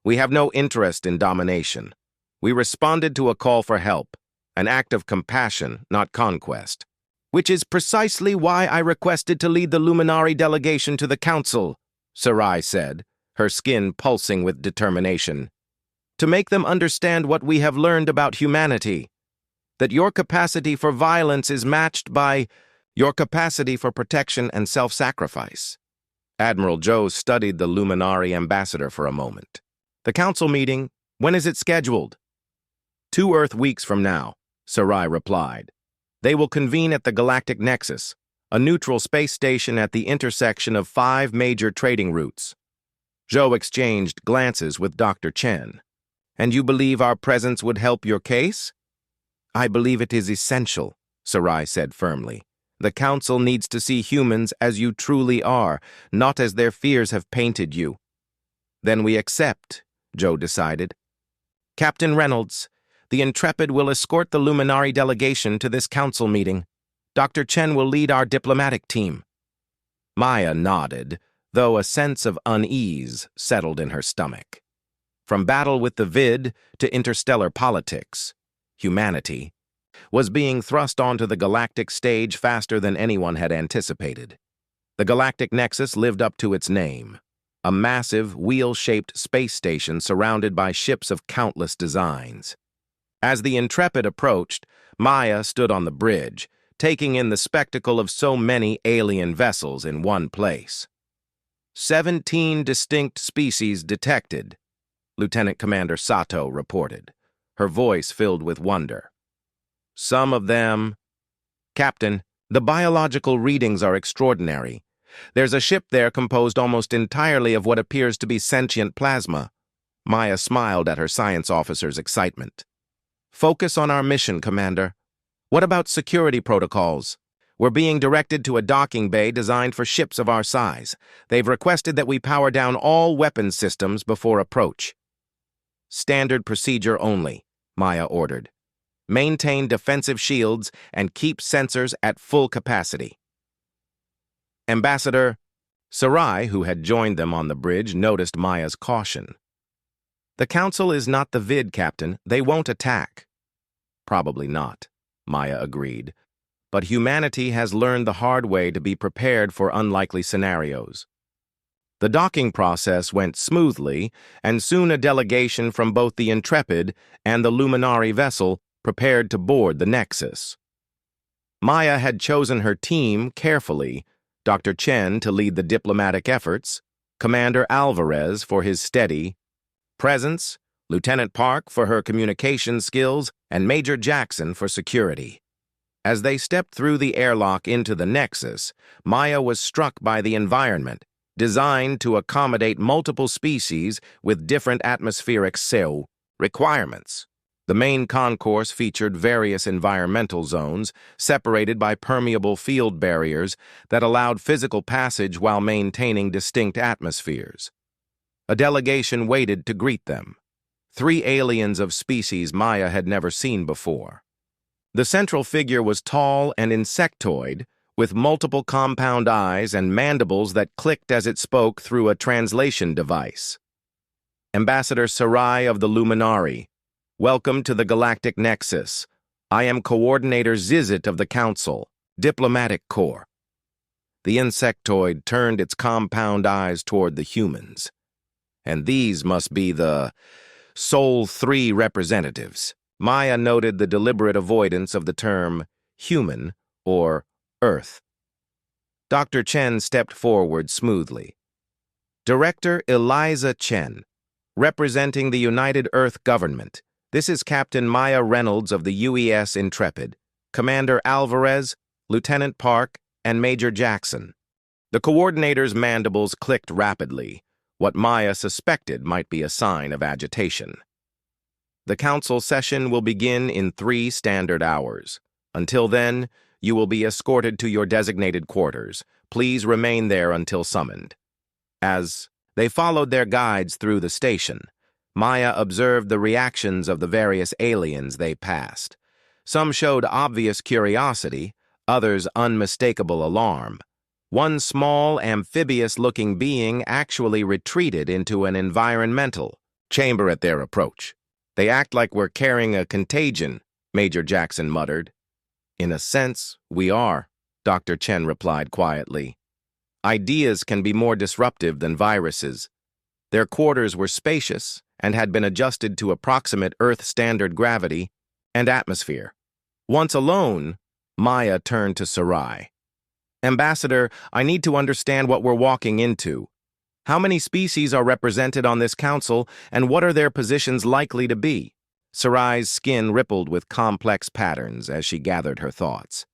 We have no interest in domination. We responded to a call for help, an act of compassion, not conquest. Which is precisely why I requested to lead the Luminary delegation to the Council, Sarai said, her skin pulsing with determination. To make them understand what we have learned about humanity. That your capacity for violence is matched by your capacity for protection and self-sacrifice. Admiral Joe studied the Luminary ambassador for a moment. The Council meeting, when is it scheduled? 2 Earth weeks from now, Sarai replied. They will convene at the Galactic Nexus, a neutral space station at the intersection of 5 major trading routes. Zhou exchanged glances with Dr. Chen. And you believe our presence would help your case? I believe it is essential, Sarai said firmly. The Council needs to see humans as you truly are, not as their fears have painted you. Then we accept, Zhou decided. Captain Reynolds, the Intrepid will escort the Luminary delegation to this Council meeting. Dr. Chen will lead our diplomatic team." Maya nodded, though a sense of unease settled in her stomach. From battle with the Vid to interstellar politics, humanity was being thrust onto the galactic stage faster than anyone had anticipated. The Galactic Nexus lived up to its name, a massive, wheel-shaped space station surrounded by ships of countless designs. As the Intrepid approached, Maya stood on the bridge, taking in the spectacle of so many alien vessels in one place. 17 distinct species detected, Lieutenant Commander Sato reported, her voice filled with wonder. "Some of them—" "Captain, the biological readings are extraordinary. There's a ship there composed almost entirely of what appears to be sentient plasma." Maya smiled at her science officer's excitement. "Focus on our mission, Commander. What about security protocols? We're being directed to a docking bay designed for ships of our size. They've requested that we power down all weapons systems before approach." "Standard procedure only," Maya ordered. "Maintain defensive shields and keep sensors at full capacity." Ambassador Sarai, who had joined them on the bridge, noticed Maya's caution. "The Council is not the Vid, Captain. They won't attack." "Probably not," Maya agreed. "But humanity has learned the hard way to be prepared for unlikely scenarios." The docking process went smoothly, and soon a delegation from both the Intrepid and the Luminari vessel prepared to board the Nexus. Maya had chosen her team carefully, Dr. Chen to lead the diplomatic efforts, Commander Alvarez for his steady presence, Lieutenant Park for her communication skills, and Major Jackson for security. As they stepped through the airlock into the Nexus, Maya was struck by the environment, designed to accommodate multiple species with different atmospheric requirements. The main concourse featured various environmental zones, separated by permeable field barriers that allowed physical passage while maintaining distinct atmospheres. A delegation waited to greet them. 3 aliens of species Maya had never seen before. The central figure was tall and insectoid, with multiple compound eyes and mandibles that clicked as it spoke through a translation device. "Ambassador Sarai of the Luminari, welcome to the Galactic Nexus. I am Coordinator Zizit of the Council, Diplomatic Corps." The insectoid turned its compound eyes toward the humans. "And these must be the Sol 3 representatives." Maya noted the deliberate avoidance of the term human or Earth. Dr. Chen stepped forward smoothly. "Director Eliza Chen, representing the United Earth Government. This is Captain Maya Reynolds of the UES Intrepid, Commander Alvarez, Lieutenant Park, and Major Jackson." The coordinator's mandibles clicked rapidly, what Maya suspected might be a sign of agitation. "The council session will begin in 3 standard hours. Until then, you will be escorted to your designated quarters. Please remain there until summoned." As they followed their guides through the station, Maya observed the reactions of the various aliens they passed. Some showed obvious curiosity, others unmistakable alarm. One small, amphibious-looking being actually retreated into an environmental chamber at their approach. "They act like we're carrying a contagion," Major Jackson muttered. "In a sense, we are," Dr. Chen replied quietly. "Ideas can be more disruptive than viruses." Their quarters were spacious and had been adjusted to approximate Earth-standard gravity and atmosphere. Once alone, Maya turned to Sarai. "Ambassador, I need to understand what we're walking into. How many species are represented on this council, and what are their positions likely to be?" Sarai's skin rippled with complex patterns as she gathered her thoughts.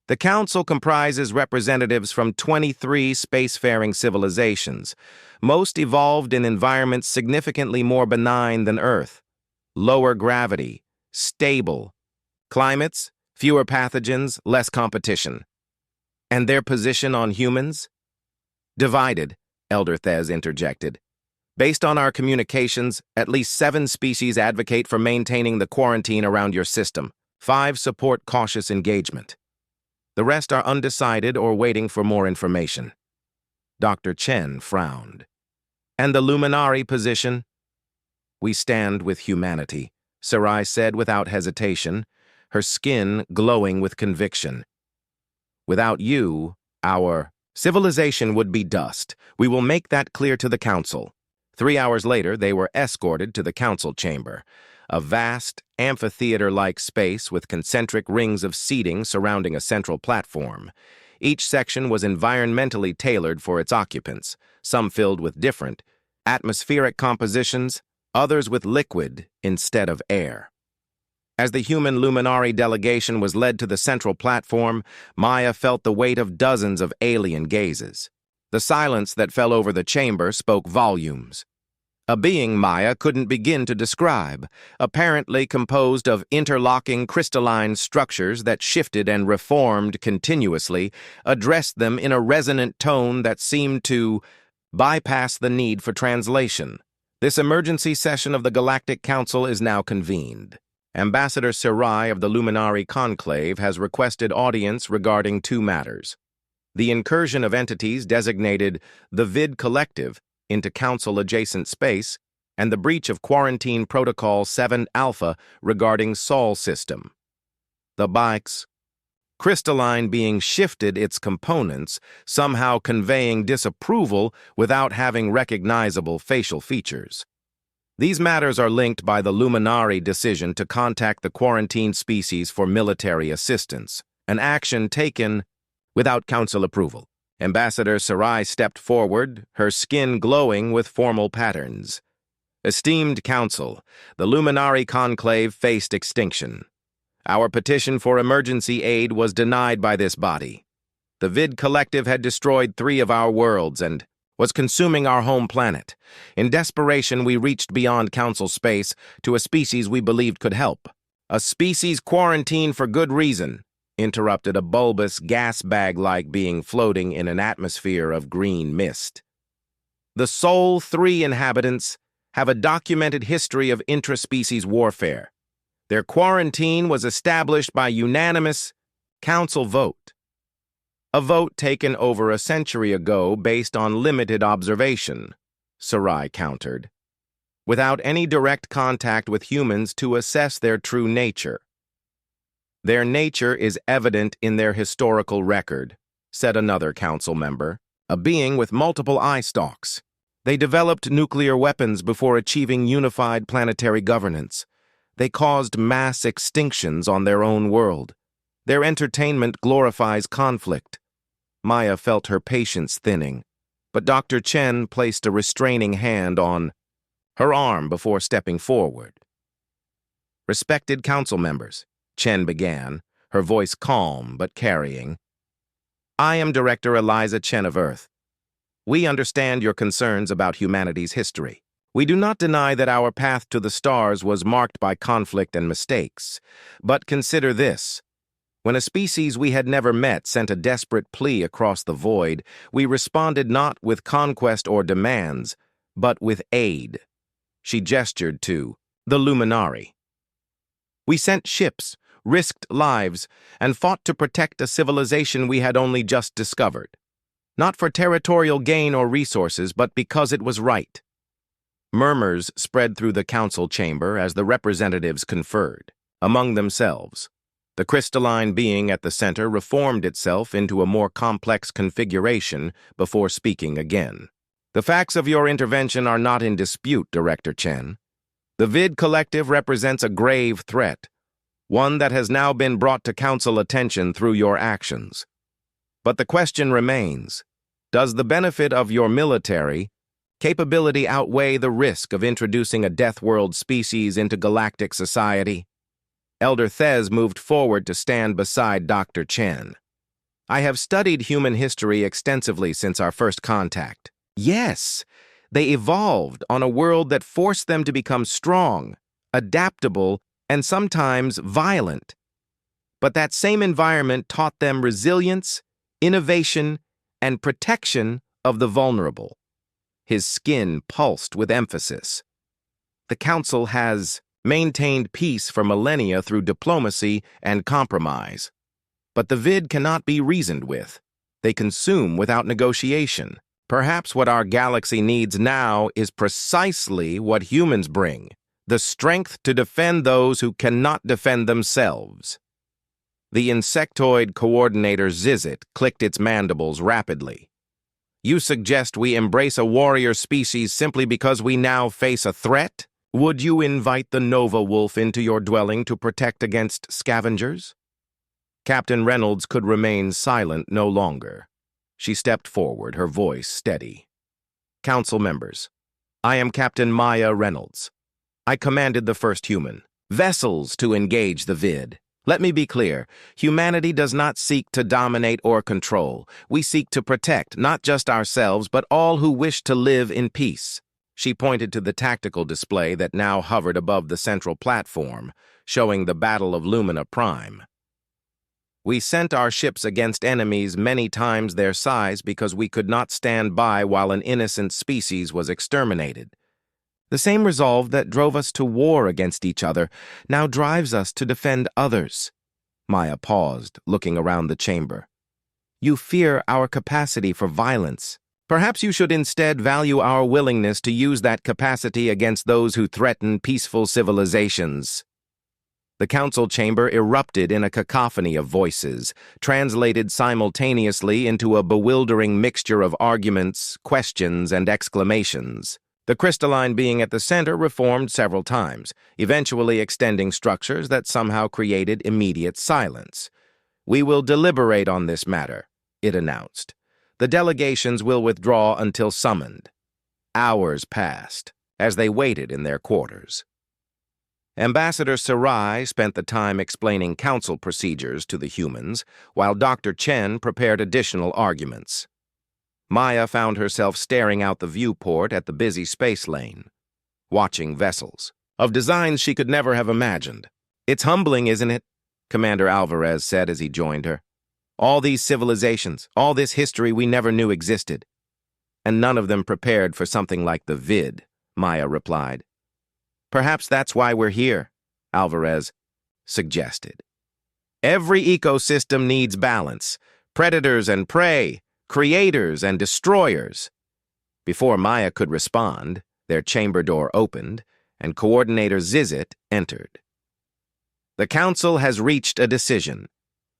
"The council comprises representatives from 23 spacefaring civilizations, most evolved in environments significantly more benign than Earth. Lower gravity, stable. Climates, fewer pathogens, less competition. And their position on humans?" "Divided," Elder Thez interjected. "Based on our communications, at least 7 species advocate for maintaining the quarantine around your system. 5 support cautious engagement." The rest are undecided or waiting for more information. Dr. Chen frowned. And the Luminari position? We stand with humanity, Sarai said without hesitation, her skin glowing with conviction. Without you, our civilization would be dust. We will make that clear to the Council. 3 hours later, they were escorted to the Council chamber, a vast, amphitheater-like space with concentric rings of seating surrounding a central platform. Each section was environmentally tailored for its occupants, some filled with different atmospheric compositions, others with liquid instead of air. As the human Luminari delegation was led to the central platform, Maya felt the weight of dozens of alien gazes. The silence that fell over the chamber spoke volumes. A being Maya couldn't begin to describe, apparently composed of interlocking crystalline structures that shifted and reformed continuously, addressed them in a resonant tone that seemed to bypass the need for translation. This emergency session of the Galactic Council is now convened. Ambassador Sarai of the Luminari Conclave has requested audience regarding 2 matters: the incursion of entities designated the Vid Collective into Council-adjacent space, and the breach of Quarantine Protocol 7 Alpha regarding Sol system. The bike's crystalline being shifted its components, somehow conveying disapproval without having recognizable facial features. These matters are linked by the Luminari decision to contact the quarantine species for military assistance, an action taken without Council approval. Ambassador Sarai stepped forward, her skin glowing with formal patterns. Esteemed Council, the Luminari Conclave faced extinction. Our petition for emergency aid was denied by this body. The Vid Collective had destroyed 3 of our worlds and was consuming our home planet. In desperation, we reached beyond Council space to a species we believed could help. A species quarantined for good reason, interrupted a bulbous gas bag-like being floating in an atmosphere of green mist. The sole 3 inhabitants have a documented history of intraspecies warfare. Their quarantine was established by unanimous Council vote. A vote taken over a century ago based on limited observation, Sarai countered, without any direct contact with humans to assess their true nature. Their nature is evident in their historical record, said another council member, a being with multiple eye stalks. They developed nuclear weapons before achieving unified planetary governance. They caused mass extinctions on their own world. Their entertainment glorifies conflict. Maya felt her patience thinning, but Dr. Chen placed a restraining hand on her arm before stepping forward. Respected council members, Chen began, her voice calm but carrying. I am Director Eliza Chen of Earth. We understand your concerns about humanity's history. We do not deny that our path to the stars was marked by conflict and mistakes. But consider this. When a species we had never met sent a desperate plea across the void, we responded not with conquest or demands, but with aid. She gestured to the Luminari. We sent ships, risked lives, and fought to protect a civilization we had only just discovered. Not for territorial gain or resources, but because it was right. Murmurs spread through the council chamber as the representatives conferred, among themselves. The crystalline being at the center reformed itself into a more complex configuration before speaking again. The facts of your intervention are not in dispute, Director Chen. The Vid Collective represents a grave threat, one that has now been brought to council attention through your actions. But the question remains, does the benefit of your military capability outweigh the risk of introducing a Deathworld species into galactic society? Elder Thez moved forward to stand beside Dr. Chen. I have studied human history extensively since our first contact. Yes, they evolved on a world that forced them to become strong, adaptable, and sometimes violent. But that same environment taught them resilience, innovation, and protection of the vulnerable. His skin pulsed with emphasis. The Council has maintained peace for millennia through diplomacy and compromise. But the vid cannot be reasoned with. They consume without negotiation. Perhaps what our galaxy needs now is precisely what humans bring, the strength to defend those who cannot defend themselves. The insectoid coordinator Zizit clicked its mandibles rapidly. You suggest we embrace a warrior species simply because we now face a threat? Would you invite the Nova Wolf into your dwelling to protect against scavengers? Captain Reynolds could remain silent no longer. She stepped forward, her voice steady. Council members, I am Captain Maya Reynolds. I commanded the first human vessels to engage the vid. Let me be clear, humanity does not seek to dominate or control. We seek to protect not just ourselves, but all who wish to live in peace. She pointed to the tactical display that now hovered above the central platform, showing the Battle of Lumina Prime. We sent our ships against enemies many times their size because we could not stand by while an innocent species was exterminated. The same resolve that drove us to war against each other now drives us to defend others. Maya paused, looking around the chamber. You fear our capacity for violence. Perhaps you should instead value our willingness to use that capacity against those who threaten peaceful civilizations. The council chamber erupted in a cacophony of voices, translated simultaneously into a bewildering mixture of arguments, questions, and exclamations. The crystalline being at the center reformed several times, eventually extending structures that somehow created immediate silence. We will deliberate on this matter, it announced. The delegations will withdraw until summoned. Hours passed, as they waited in their quarters. Ambassador Sarai spent the time explaining council procedures to the humans, while Dr. Chen prepared additional arguments. Maya found herself staring out the viewport at the busy space lane, watching vessels, of designs she could never have imagined. It's humbling, isn't it? Commander Alvarez said as he joined her. All these civilizations, all this history we never knew existed. And none of them prepared for something like the vid, Maya replied. Perhaps that's why we're here, Alvarez suggested. Every ecosystem needs balance, predators and prey, creators and destroyers. Before Maya could respond, their chamber door opened, and Coordinator Zizit entered. The Council has reached a decision.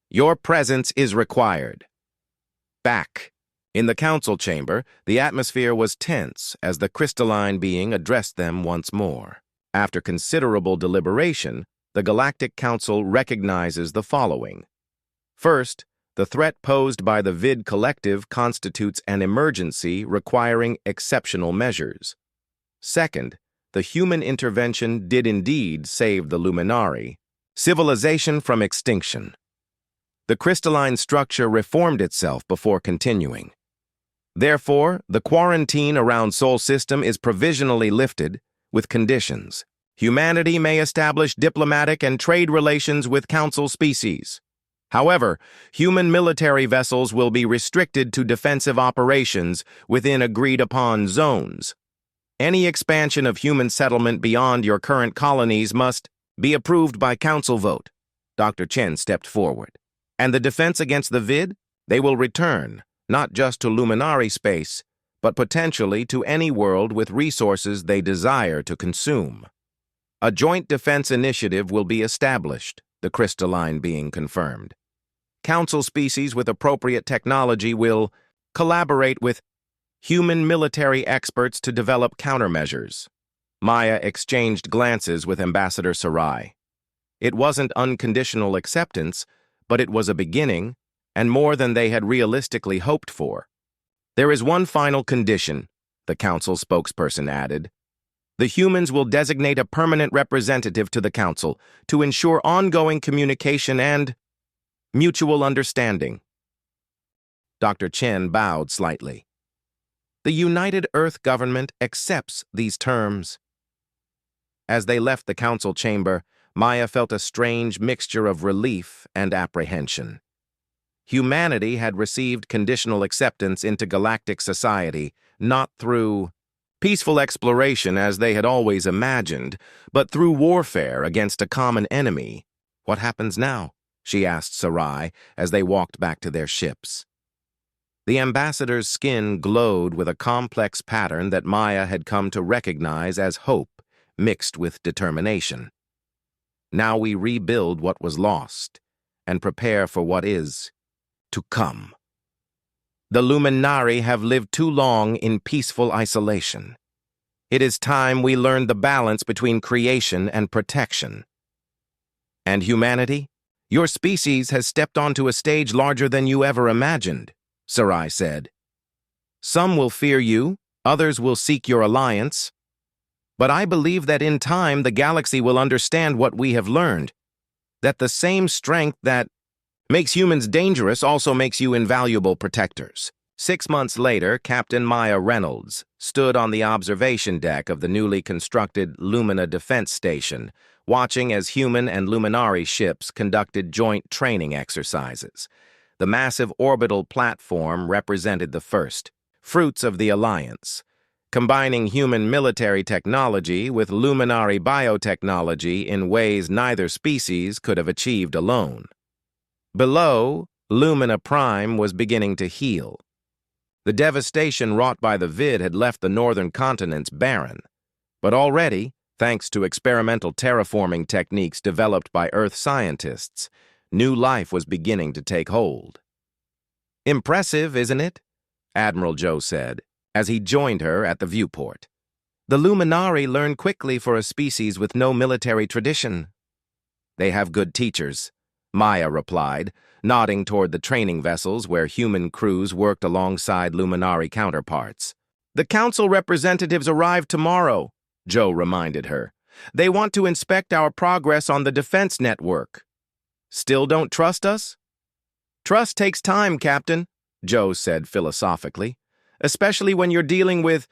Your presence is required. Back. In the Council chamber, the atmosphere was tense as the crystalline being addressed them once more. After considerable deliberation, the Galactic Council recognizes the following. First, the threat posed by the Vid Collective constitutes an emergency requiring exceptional measures. Second, the human intervention did indeed save the Luminari, civilization from extinction. The crystalline structure reformed itself before continuing. Therefore, the quarantine around Sol System is provisionally lifted with conditions. Humanity may establish diplomatic and trade relations with Council species. However, human military vessels will be restricted to defensive operations within agreed-upon zones. Any expansion of human settlement beyond your current colonies must be approved by Council vote. Dr. Chen stepped forward. And the defense against the Vid? They will return, not just to Luminari space, but potentially to any world with resources they desire to consume. A joint defense initiative will be established, the crystalline being confirmed. Council species with appropriate technology will collaborate with human military experts to develop countermeasures. Maya exchanged glances with Ambassador Sarai. It wasn't unconditional acceptance, but it was a beginning, and more than they had realistically hoped for. There is one final condition, the Council spokesperson added. The humans will designate a permanent representative to the Council to ensure ongoing communication and mutual understanding. Dr. Chen bowed slightly. The United Earth government accepts these terms. As they left the Council chamber, Maya felt a strange mixture of relief and apprehension. Humanity had received conditional acceptance into galactic society, not through peaceful exploration as they had always imagined, but through warfare against a common enemy. What happens now? she asked Sarai as they walked back to their ships. The ambassador's skin glowed with a complex pattern that Maya had come to recognize as hope mixed with determination. Now we rebuild what was lost and prepare for what is to come. The Luminari have lived too long in peaceful isolation. It is time we learned the balance between creation and protection. And humanity? Your species has stepped onto a stage larger than you ever imagined, Sarai said. Some will fear you, others will seek your alliance. But I believe that in time the galaxy will understand what we have learned, that the same strength that makes humans dangerous also makes you invaluable protectors. 6 months later, Captain Maya Reynolds stood on the observation deck of the newly constructed Lumina Defense Station, watching as human and Luminari ships conducted joint training exercises. The massive orbital platform represented the first fruits of the alliance, combining human military technology with Luminari biotechnology in ways neither species could have achieved alone. Below, Lumina Prime was beginning to heal. The devastation wrought by the vid had left the northern continents barren, but already, thanks to experimental terraforming techniques developed by Earth scientists, new life was beginning to take hold. Impressive, isn't it? Admiral Joe said, as he joined her at the viewport. The Luminari learn quickly for a species with no military tradition. They have good teachers, Maya replied, nodding toward the training vessels where human crews worked alongside Luminari counterparts. The council representatives arrive tomorrow, Joe reminded her. They want to inspect our progress on the defense network. Still don't trust us? Trust takes time, Captain, Joe said philosophically, especially when you're dealing with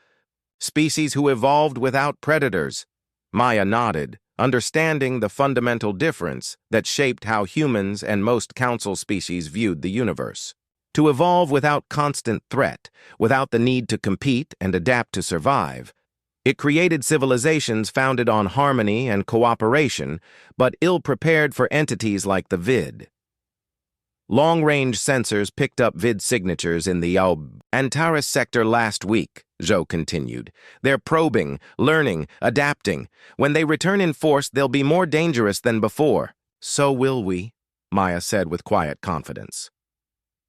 species who evolved without predators. Maya nodded, understanding the fundamental difference that shaped how humans and most council species viewed the universe. To evolve without constant threat, without the need to compete and adapt to survive, it created civilizations founded on harmony and cooperation, but ill-prepared for entities like the vid. Long-range sensors picked up vid signatures in the Antares sector last week, Zhou continued. They're probing, learning, adapting. When they return in force, they'll be more dangerous than before. So will we, Maya said with quiet confidence.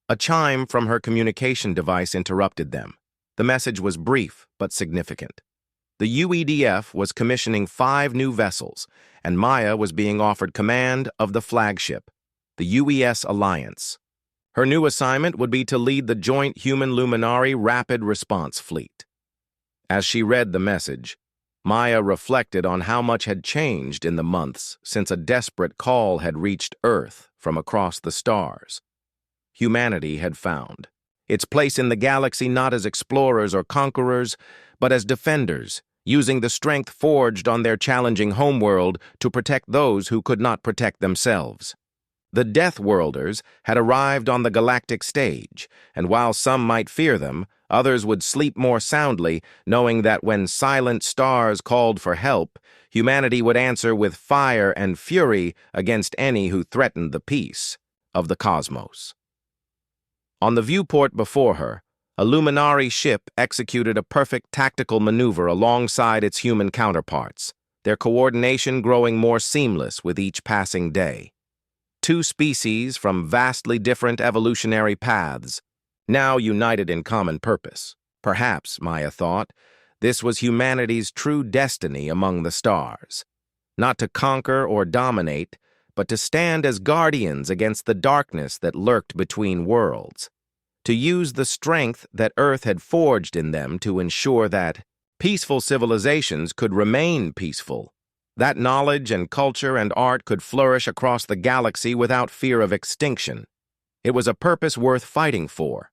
A chime from her communication device interrupted them. The message was brief but significant. The UEDF was commissioning 5 new vessels, and Maya was being offered command of the flagship, the UES Alliance. Her new assignment would be to lead the joint Human-Luminari Rapid Response Fleet. As she read the message, Maya reflected on how much had changed in the months since a desperate call had reached Earth from across the stars. Humanity had found its place in the galaxy not as explorers or conquerors, but as defenders, using the strength forged on their challenging homeworld to protect those who could not protect themselves. The Deathworlders had arrived on the galactic stage, and while some might fear them, others would sleep more soundly, knowing that when silent stars called for help, humanity would answer with fire and fury against any who threatened the peace of the cosmos. On the viewport before her, a Luminari ship executed a perfect tactical maneuver alongside its human counterparts, their coordination growing more seamless with each passing day. 2 species from vastly different evolutionary paths, now united in common purpose. Perhaps, Maya thought, this was humanity's true destiny among the stars. Not to conquer or dominate, but to stand as guardians against the darkness that lurked between worlds. To use the strength that Earth had forged in them to ensure that peaceful civilizations could remain peaceful, that knowledge and culture and art could flourish across the galaxy without fear of extinction. It was a purpose worth fighting for.